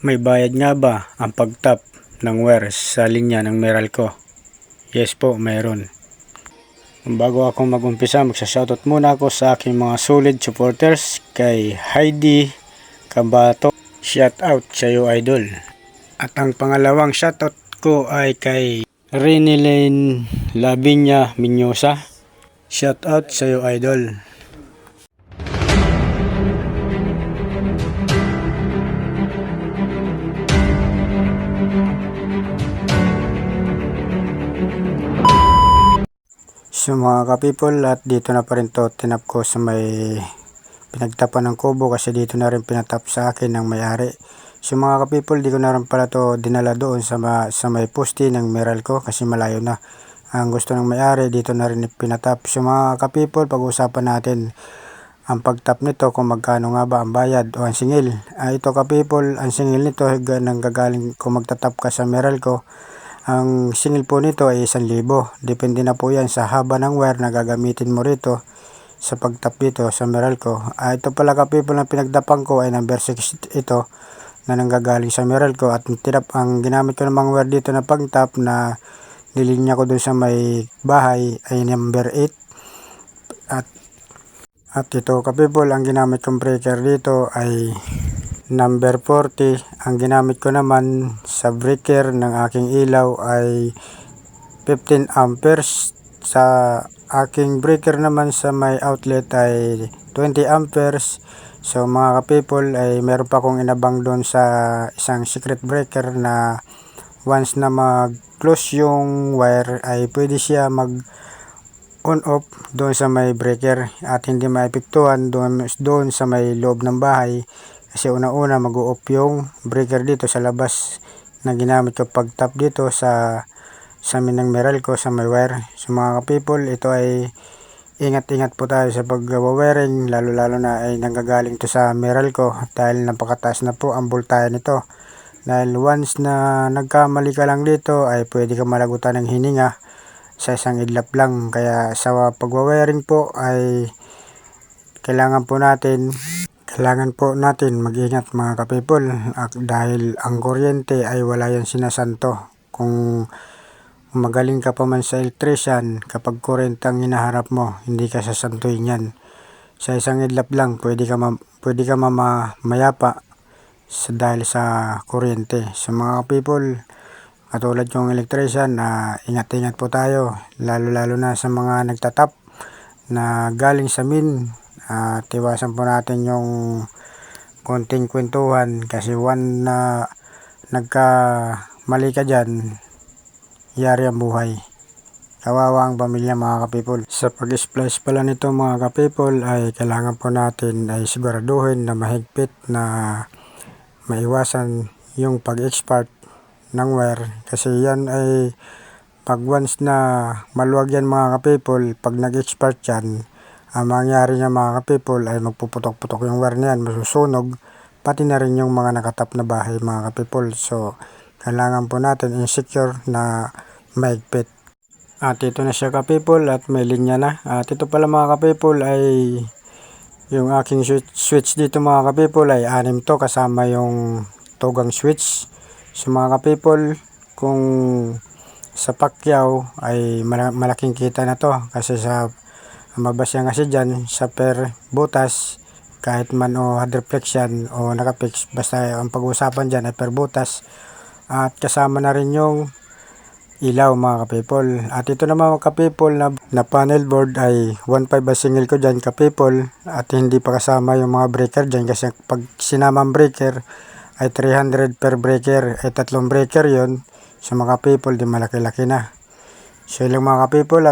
May bayad nga ba ang pag-tap ng wire sa linya ng Meralco? Yes po, mayroon. Bago ako mag-umpisa, magsa-shoutout muna ako sa aking mga solid supporters kay Heidi Cabato. Shoutout sa iyo, idol. At ang pangalawang shoutout ko ay kay Renilyn Lavinia Minyosa. Shoutout sa iyo, idol. So mga ka-people, at dito na pa rin to tinap ko sa may pinagtapan ng kubo, kasi dito na rin pinatap sa akin ng may-ari. So mga ka-people, di ko na rin pala to dinala doon sa may poste ng Meralco kasi malayo na. Ang gusto ng may-ari, dito na rin pinatap. So mga ka-people, pag-uusapan natin ang pagtap nito, kung magkano nga ba ang bayad o ang singil. Ito ka-people, ang singil nito nang gagaling kung magtatap ka sa Meralco. Ang singil po nito ay 1,000. Depende na po yan sa haba ng wire na gagamitin mo rito sa pagtap dito sa Meralco. Ito pala ka-people na pinagdapan ko ay number 6 ito na nanggagaling sa Meralco. At ang ginamit ko namang wire dito na pagtap na nilinya ko dun sa may bahay ay number 8. At ito ka-people, ang ginamit kong breaker dito ay number 40. Ang ginamit ko naman sa breaker ng aking ilaw ay 15 amperes. Sa aking breaker naman sa may outlet ay 20 amperes. So mga ka-people, ay meron pa akong inabang doon sa isang secret breaker na once na mag-close yung wire ay pwede siya mag on off doon sa may breaker at hindi maepektuhan doon sa may loob ng bahay. Kasi una-una mag-o-off yung breaker dito sa labas na ginamit ko pag-tap dito sa amin ng Meralco sa may wire. So mga ka-people, ito ay ingat-ingat po tayo sa pag-wiring, lalo-lalo na ay nanggagaling to sa Meralco dahil napakataas na po ang voltahe nito. Dahil once na nagkamali ka lang dito ay pwede ka malagutan ng hininga sa isang idlap lang. Kaya sa pag-wiring po ay kailangan po natin mag-ingat mga ka-people, dahil ang kuryente ay wala yan sinasanto. Kung magaling ka pa man sa electrician, kapag kuryente ang hinaharap mo, hindi ka sasantuin yan. Sa isang idlap lang, pwede ka mayapa dahil sa kuryente. So mga ka-people, katulad yung electrician, ingat-ingat po tayo, lalo-lalo na sa mga nagtatap na galing sa min. Tiwasan po natin yung konting kwentuhan, kasi na nagkamali ka dyan, yari ang buhay, kawawa ang pamilya mga ka-people. Sa pag-splice pala nito mga ka-people ay kailangan po natin ay siguraduhin na mahigpit, na maiwasan yung pag-export ng wire, kasi yan ay pag once na maluwag yan mga ka-people, pag nag-export yan, ang mangyari niya mga ka-people ay magpuputok-putok yung wire na yan, masusunog, pati na rin yung mga nakatap na bahay mga ka-people. So kailangan po natin insecure na mahigpit. At ito na siya ka-people, at may linya na. At ito pala mga ka-people ay yung aking switch dito mga ka-people ay 6 to, kasama yung tugang switch. So mga ka-people, kung sa Pacquiao ay malaking kita na to, kasi sa mabasya kasi dyan sa per butas, kahit man o hard reflection o nakapix, basta ang pag-uusapan dyan ay per butas. At kasama na rin yung ilaw mga ka-people. At ito naman mga ka-people na panel board ay 1.5 ang single ko dyan ka-people, at hindi pa kasama yung mga breaker dyan, kasi pag sinamang breaker ay 300 per breaker, ay 3 breaker yon. So mga ka-people, di malaki-laki na. So yung mga ka-people,